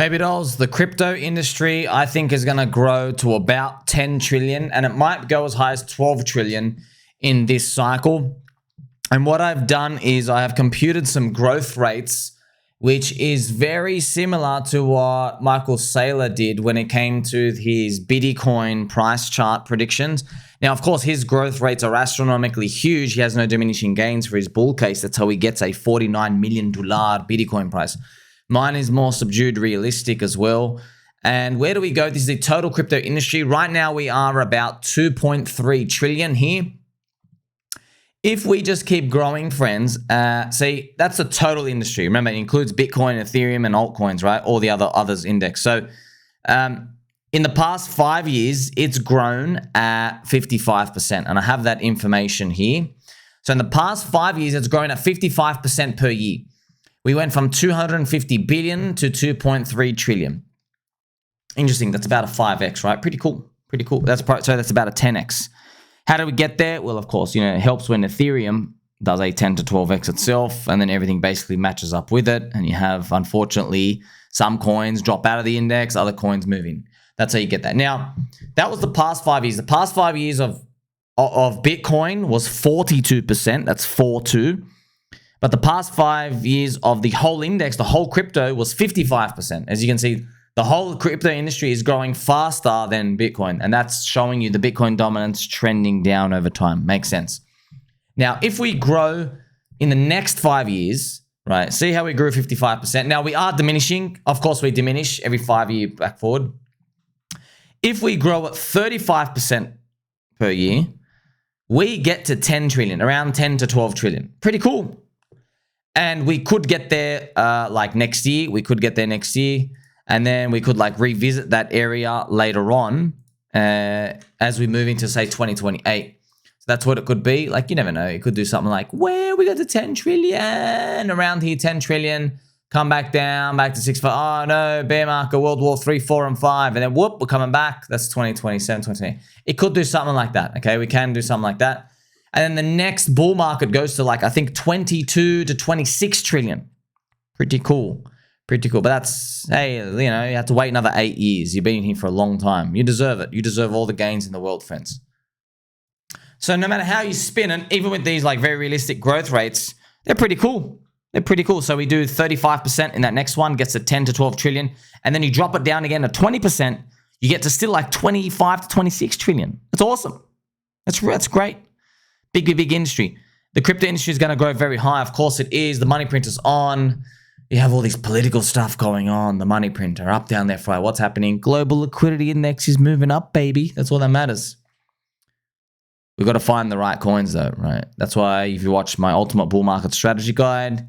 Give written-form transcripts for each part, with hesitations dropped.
Maybe dolls. The crypto industry, I think, is going to grow to about 10 trillion, and it might go as high as 12 trillion in this cycle. And what I've done is I have computed some growth rates, which is very similar to what Michael Saylor did when it came to his Bitcoin price chart predictions. Now, of course, his growth rates are astronomically huge. He has no diminishing gains for his bull case. That's how he gets a $49 million Bitcoin price. Mine is more subdued, realistic as well. And where do we go? This is the total crypto industry. Right now, we are about 2.3 trillion here. If we just keep growing, friends, see, that's the total industry. Remember, it includes Bitcoin, Ethereum, and altcoins, right? All the others index. So in the past 5 years, it's grown at 55%. And I have that information here. So in the past 5 years, it's grown at 55% per year. We went from 250 billion to 2.3 trillion. Interesting. That's about a 5x, right? Pretty cool. Pretty cool. So that's about a 10x. How do we get there? Well, of course, it helps when Ethereum does a 10 to 12x itself, and then everything basically matches up with it. And you have, unfortunately, some coins drop out of the index, other coins move in. That's how you get that. Now, that was the past 5 years. The past 5 years of Bitcoin was 42%. That's 4-2. But the past 5 years of the whole index, the whole crypto, was 55%. As you can see, the whole crypto industry is growing faster than Bitcoin, and that's showing you the Bitcoin dominance trending down over time. Makes sense. Now, if we grow in the next 5 years, right, see how we grew 55%. Now, we are diminishing. Of course, we diminish every 5 year back forward. If we grow at 35% per year, we get to 10 trillion, around 10 to 12 trillion. Pretty cool. And we could get there like next year. We could get there next year. And then we could like revisit that area later on as we move into, say, 2028. So that's what it could be. Like, you never know. It could do something like, where we got to 10 trillion, around here, 10 trillion, come back down, back to 6. Oh, no, bear market, World War 3, 4, and 5. And then, whoop, we're coming back. That's 2027, 2028. It could do something like that, okay? We can do something like that. And then the next bull market goes to like, I think, 22 to 26 trillion. Pretty cool. Pretty cool. But that's, hey, you have to wait another 8 years. You've been here for a long time. You deserve it. You deserve all the gains in the world, friends. So no matter how you spin it, even with these like very realistic growth rates, they're pretty cool. They're pretty cool. So we do 35% in that next one, gets to 10 to 12 trillion. And then you drop it down again to 20%, you get to still like 25 to 26 trillion. That's awesome. That's great. Big industry. The crypto industry is going to grow very high. Of course it is. The money printer's on. You have all this political stuff going on. The money printer, up, down, left, right. What's happening? Global liquidity index is moving up, baby. That's all that matters. We've got to find the right coins, though, right? That's why if you watch my Ultimate Bull Market Strategy Guide,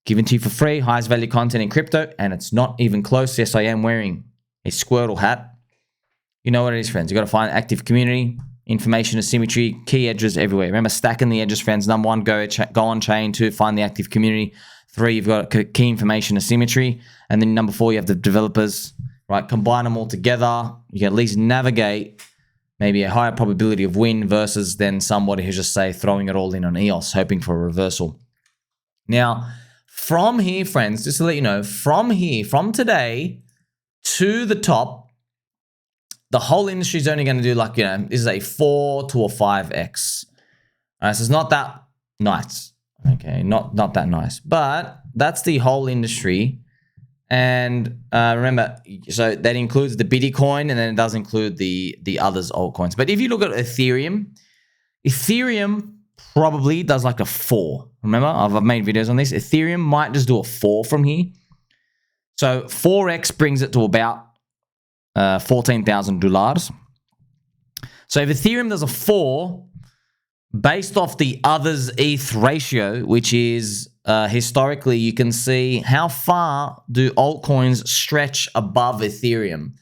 given to you for free, highest value content in crypto, and it's not even close. Yes, I am wearing a Squirtle hat. You know what it is, friends. You've got to find active community, information asymmetry, key edges everywhere. Remember, stacking the edges, friends. Number one, go on chain. 2, find the active community. 3, you've got key information asymmetry. And then number 4, you have the developers, right? Combine them all together. You can at least navigate maybe a higher probability of win versus then somebody who's just, say, throwing it all in on EOS, hoping for a reversal. Now, from here, friends, just to let you know, from here, from today to the top, the whole industry is only going to do like, this is a 4 to a 5x. All right, so it's not that nice. Okay, not that nice, but that's the whole industry. And remember, so that includes the Bitcoin, and then it does include the others altcoins. But if you look at Ethereum probably does like a 4. Remember, I've made videos on this. Ethereum might just do a 4 from here. So 4x brings it to about $14,000. So if Ethereum does a 4, based off the others ETH ratio, which is historically, you can see how far do altcoins stretch above Ethereum.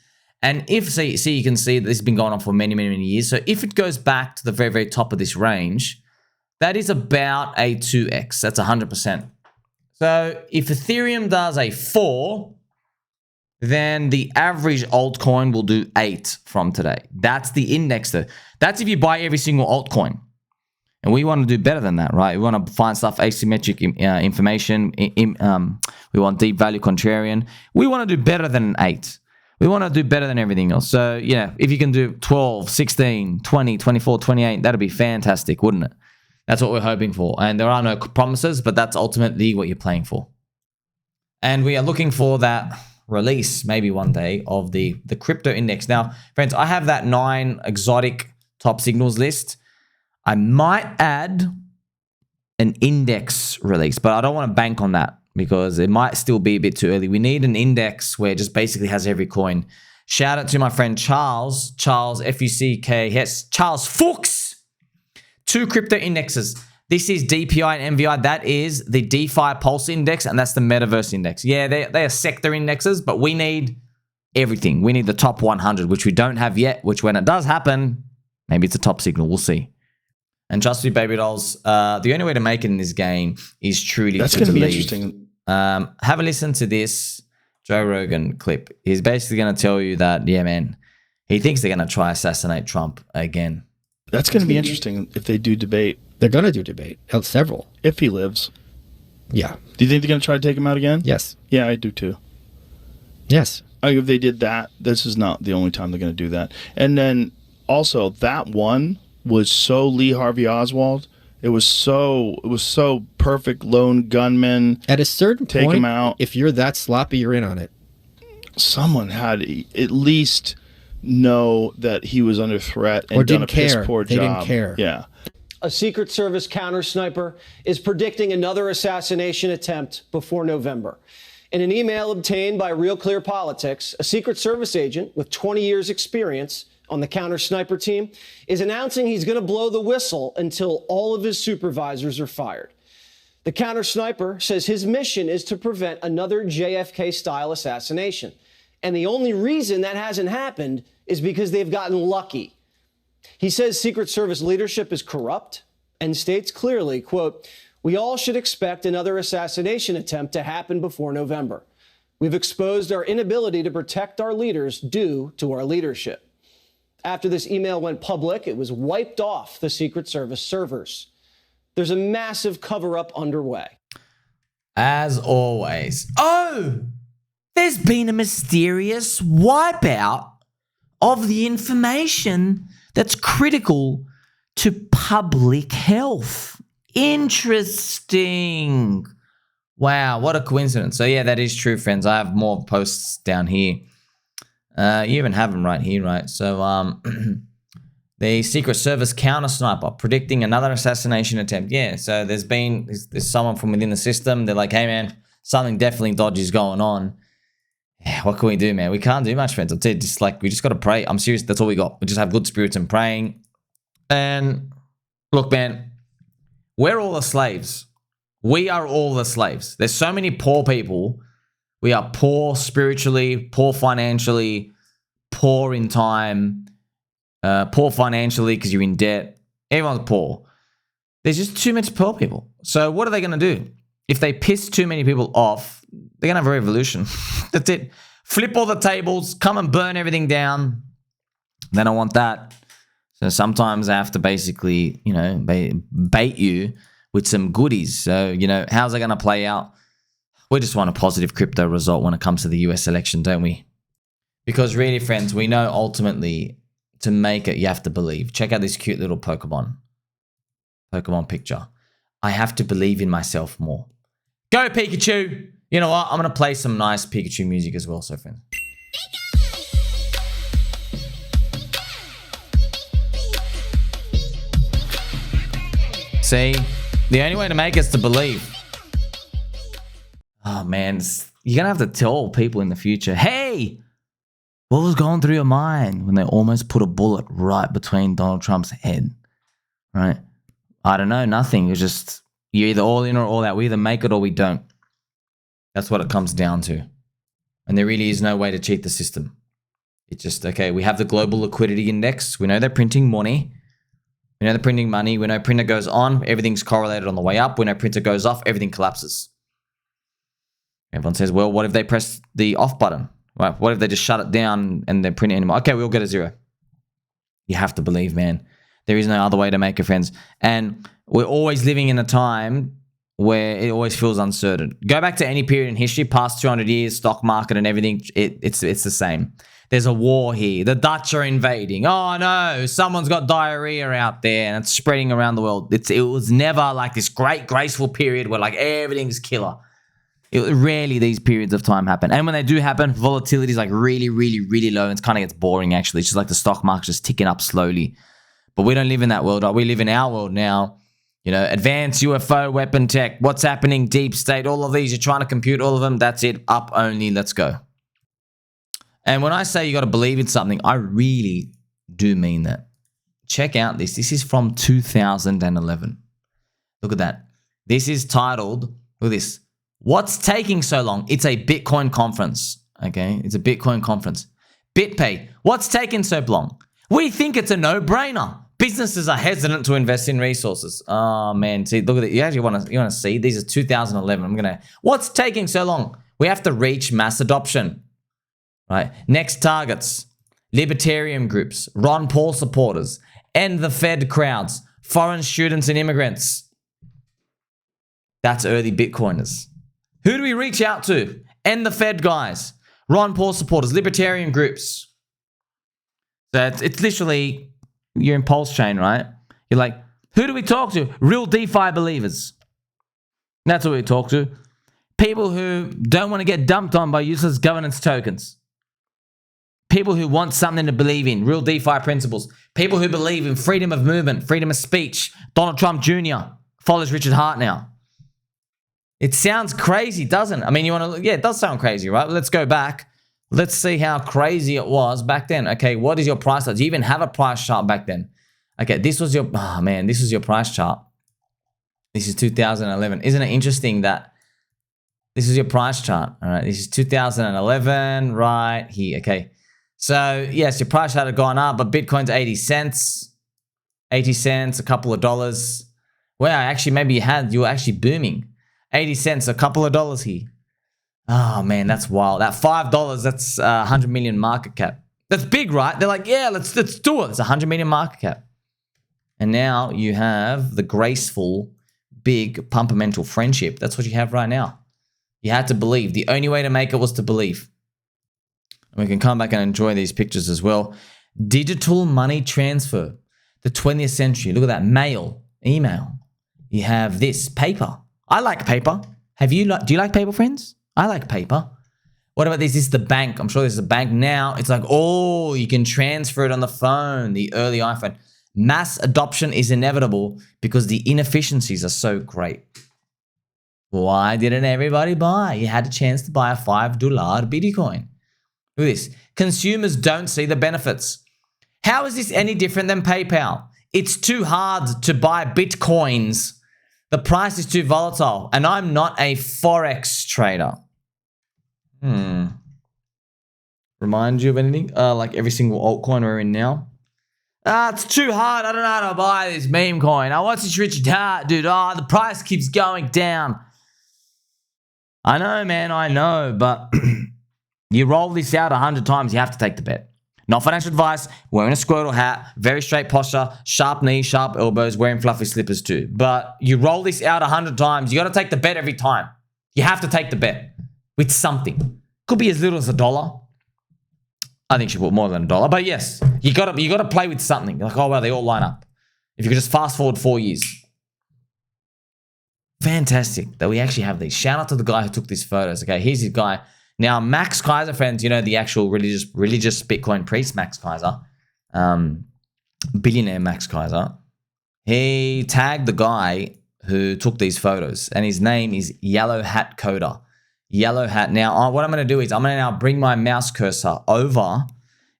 And if, see, you can see that this has been going on for many years. So if it goes back to the very top of this range, that is about a 2x. That's 100%. So if Ethereum does a 4, then the average altcoin will do 8 from today. That's the index though. That's if you buy every single altcoin. And we want to do better than that, right? We want to find stuff, asymmetric information. We want deep value contrarian. We want to do better than an 8. We want to do better than everything else. So, yeah, if you can do 12, 16, 20, 24, 28, that'd be fantastic, wouldn't it? That's what we're hoping for. And there are no promises, but that's ultimately what you're playing for. And we are looking for that release maybe one day of the crypto index. Now, friends, I have that 9 exotic top signals list. I might add an index release, but I don't want to bank on that because it might still be a bit too early. We need an index where it just basically has every coin. Shout out to my friend Charles, F-U-C-K-S, Charles Fuchs. 2 crypto indexes. This is DPI and MVI. That is the DeFi Pulse Index, and that's the Metaverse Index. Yeah, they are sector indexes, but we need everything. We need the top 100, which we don't have yet, which when it does happen, maybe it's a top signal. We'll see. And trust me, baby dolls, the only way to make it in this game is truly That's going to be interesting. Have a listen to this Joe Rogan clip. He's basically going to tell you that, yeah, man, he thinks they're going to try assassinate Trump again. That's going to be interesting if they do debate. They're going to do debate. Several. If he lives. Yeah. Do you think they're going to try to take him out again? Yes. Yeah, I do too. Yes. If they did that, this is not the only time they're going to do that. And then also that one was so Lee Harvey Oswald. It was so perfect lone gunman. At a certain take point, him out. If you're that sloppy, you're in on it. Someone had at least know that he was under threat and or done a piss poor job. They didn't care. Yeah. A Secret Service counter sniper is predicting another assassination attempt before November. In an email obtained by Real Clear Politics, a Secret Service agent with 20 years experience on the counter sniper team is announcing he's going to blow the whistle until all of his supervisors are fired. The counter sniper says his mission is to prevent another JFK-style assassination. And the only reason that hasn't happened is because they've gotten lucky. He says Secret Service leadership is corrupt and states clearly, quote, "We all should expect another assassination attempt to happen before November. We've exposed our inability to protect our leaders due to our leadership." After this email went public, it was wiped off the Secret Service servers. There's a massive cover-up underway. As always. Oh! There's been a mysterious wipeout of the information that's critical to public health. Interesting. Wow, what a coincidence. So yeah, that is true, friends. I have more posts down here. You even have them right here, right? So the Secret Service counter sniper predicting another assassination attempt. Yeah, so there's someone from within the system. They're like, hey man, something definitely dodgy is going on. Yeah, what can we do, man? We can't do much, friends. I'll tell you, we just got to pray. I'm serious. That's all we got. We just have good spirits and praying. And look, man, we're all the slaves. We are all the slaves. There's so many poor people. We are poor spiritually, poor financially, poor in time, poor financially because you're in debt. Everyone's poor. There's just too much poor people. So what are they going to do? If they piss too many people off, they're going to have a revolution. That's it. Flip all the tables, come and burn everything down. They don't want that. So sometimes I have to basically, bait you with some goodies. So, how's it going to play out? We just want a positive crypto result when it comes to the US election, don't we? Because really, friends, we know ultimately to make it, you have to believe. Check out this cute little Pokemon picture. I have to believe in myself more. Go, Pikachu! You know what? I'm going to play some nice Pikachu music as well, so friends. See? The only way to make it is to believe. Oh, man. You're going to have to tell people in the future, hey, what was going through your mind when they almost put a bullet right between Donald Trump's head? Right? I don't know. Nothing. It's just, you're either all in or all out. We either make it or we don't. That's what it comes down to. And there really is no way to cheat the system. It's just, okay, we have the global liquidity index. We know they're printing money. We know they're printing money. We know printer goes on, everything's correlated on the way up. We know printer goes off, everything collapses. Everyone says, well, what if they press the off button? Right? What if they just shut it down and they're printing anymore? Okay, we'll get a zero. You have to believe, man. There is no other way to make it, friends. And we're always living in a time where it always feels uncertain. Go back to any period in history, past 200 years, stock market and everything, it's the same. There's a war here. The Dutch are invading. Oh no, someone's got diarrhea out there and it's spreading around the world. It was never like this great graceful period where like everything's killer. Rarely these periods of time happen. And when they do happen, volatility is like really, really, really low. And it kind of gets boring actually. It's just like the stock market just ticking up slowly. But we don't live in that world. Right? We live in our world now. You know, advanced UFO, weapon tech, what's happening, deep state, all of these. You're trying to compute all of them. That's it. Up only. Let's go. And when I say you got to believe in something, I really do mean that. Check out this. This is from 2011. Look at that. This is titled, look at this. What's taking so long? It's a Bitcoin conference. Okay. It's a Bitcoin conference. BitPay. What's taking so long? We think it's a no-brainer. Businesses are hesitant to invest in resources. Oh man, see, look at it. You actually want to see? These are 2011. What's taking so long? We have to reach mass adoption, right? Next targets, libertarian groups, Ron Paul supporters, end the Fed crowds, foreign students and immigrants. That's early Bitcoiners. Who do we reach out to? End the Fed guys, Ron Paul supporters, libertarian groups. So it's literally, you're in PulseChain, right? You're like, who do we talk to? Real DeFi believers. That's what we talk to. People who don't want to get dumped on by useless governance tokens. People who want something to believe in, real DeFi principles. People who believe in freedom of movement, freedom of speech. Donald Trump Jr. follows Richard Hart now. It sounds crazy, doesn't it? I mean, yeah, it does sound crazy, right? Let's go back. Let's see how crazy it was back then. Okay, what is your price chart? Do you even have a price chart back then? Okay, this was your, oh man, this was your price chart. This is 2011. Isn't it interesting that this is your price chart? All right, this is 2011 right here. Okay, so yes, your price chart had gone up, but Bitcoin's 80 cents. 80 cents, a couple of dollars. Well, actually, maybe you were actually booming. 80 cents, a couple of dollars here. Oh man, that's wild. That $5, that's 100 million market cap. That's big, right? They're like, yeah, let's do it. It's 100 million market cap. And now you have the graceful, big, pumpermental friendship. That's what you have right now. You had to believe. The only way to make it was to believe. And we can come back and enjoy these pictures as well. Digital money transfer. The 20th century. Look at that. Mail, email. You have this, paper. I like paper. Do you like paper, friends? I like paper. What about this? This is the bank. I'm sure this is a bank now. It's like, oh, you can transfer it on the phone, the early iPhone. Mass adoption is inevitable because the inefficiencies are so great. Why didn't everybody buy? You had a chance to buy a $5 Bitcoin. Look at this. Consumers don't see the benefits. How is this any different than PayPal? It's too hard to buy Bitcoins. The price is too volatile. And I'm not a Forex trader. Remind you of anything? Like every single altcoin we're in now. It's too hard. I don't know how to buy this meme coin. What's this Richard Hart, dude? The price keeps going down. I know, man. I know. But you roll this out 100 times, you have to take the bet. Not financial advice. Wearing a squirrel hat. Very straight posture. Sharp knees, sharp elbows. Wearing fluffy slippers too. But you roll this out 100 times, you got to take the bet every time. You have to take the bet. With something. Could be as little as $1. I think you should put more than $1. But yes, you gotta play with something. Like, oh well, they all line up. If you could just fast forward 4 years. Fantastic that we actually have these. Shout out to the guy who took these photos. Okay, here's his guy. Now, Max Kaiser, friends, you know, the actual religious Bitcoin priest, Max Kaiser. Billionaire Max Kaiser. He tagged the guy who took these photos. And his name is Yellow Hat Coder. Yellow Hat. Now, what I'm going to do is I'm going to now bring my mouse cursor over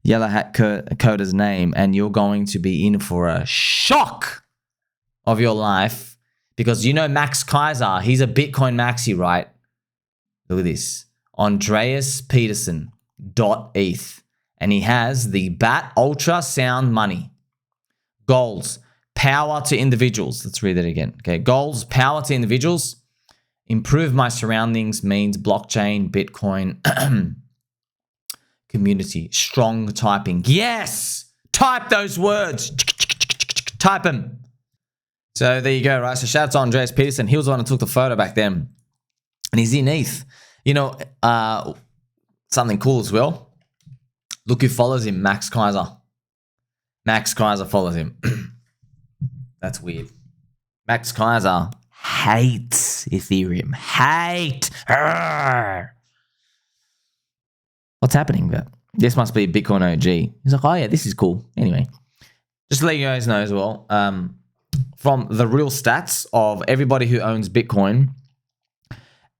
Yellow Hat Coder's name, and you're going to be in for a shock of your life because you know Max Kaiser, he's a Bitcoin maxi, right? Look at this. Andreas Peterson.eth. And he has the BAT Ultra Sound Money. Goals, power to individuals. Let's read that again. Okay, goals, power to individuals. Improve my surroundings means blockchain, Bitcoin, community, strong typing. Yes! Type those words. type him. So there you go, right? So shout out to Andreas Peterson. He was the one who took the photo back then. And he's in ETH. You know, something cool as well. Look who follows him, Max Kaiser. Max Kaiser follows him. That's weird. Max Kaiser hates Ethereum. Hate. Arrgh. What's happening? But this must be a Bitcoin OG. He's like, oh yeah, this is cool. Anyway, just to let you guys know as well, from the real stats of everybody who owns Bitcoin,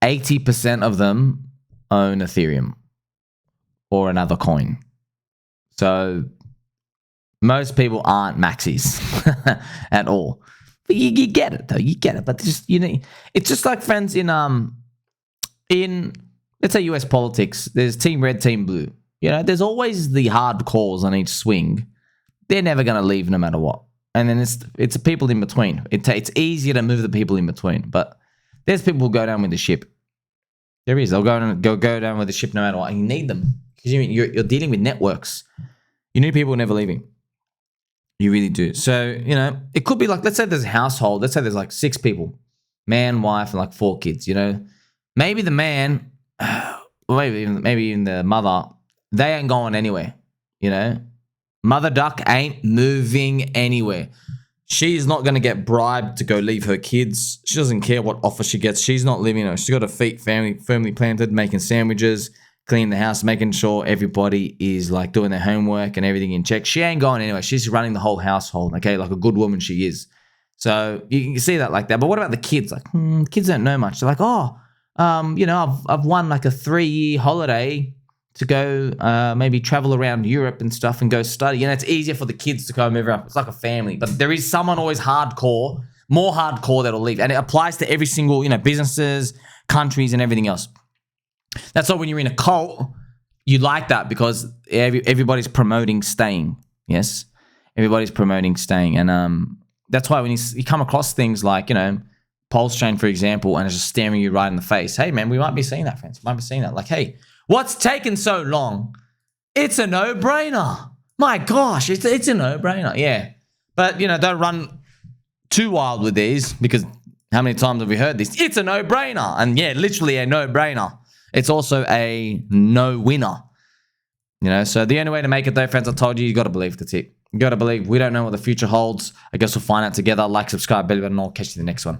80% of them own Ethereum or another coin. So most people aren't maxis at all. But you get it though, you get it. But just it's just like, friends, in let's say US politics, there's team red, team blue. You know, there's always the hard calls on each swing. They're never going to leave no matter what. And then it's the people in between. It's easier to move the people in between, but there's people who go down with the ship. There is. They'll go down with the ship no matter what. And you need them because you're dealing with networks. You need people never leaving. You really do. So, you know, it could be like, let's say there's a household. Let's say there's like 6 people, man, wife, and like 4 kids. You know, maybe the man, maybe even the mother, they ain't going anywhere. You know, mother duck ain't moving anywhere. She's not going to get bribed to go leave her kids. She doesn't care what offer she gets. She's not living. She's got her feet firmly planted, making sandwiches, cleaning the house, making sure everybody is like doing their homework and everything in check. She ain't going anywhere. She's running the whole household, okay? Like a good woman she is. So you can see that like that. But what about the kids? Like, kids don't know much. They're like, you know, I've won like a 3-year holiday to go maybe travel around Europe and stuff and go study. You know, it's easier for the kids to come over. It's like a family. But there is someone always hardcore, more hardcore that'll leave. And it applies to every single, you know, businesses, countries, and everything else. That's why when you're in a cult, you like that because everybody's promoting staying. Yes, everybody's promoting staying. And that's why when you come across things like, you know, PulseChain, for example, and it's just staring you right in the face. Hey, man, we might be seeing that, friends. We might be seeing that. Like, hey, what's taken so long? It's a no-brainer. My gosh, it's a no-brainer. Yeah. But, you know, don't run too wild with these because how many times have we heard this? It's a no-brainer. And yeah, literally a no-brainer. It's also a no-winner. You know, so the only way to make it though, friends, I told you got to believe. That's it. You got to believe. We don't know what the future holds. I guess we'll find out together. Like, subscribe, bell button, and I'll catch you in the next one.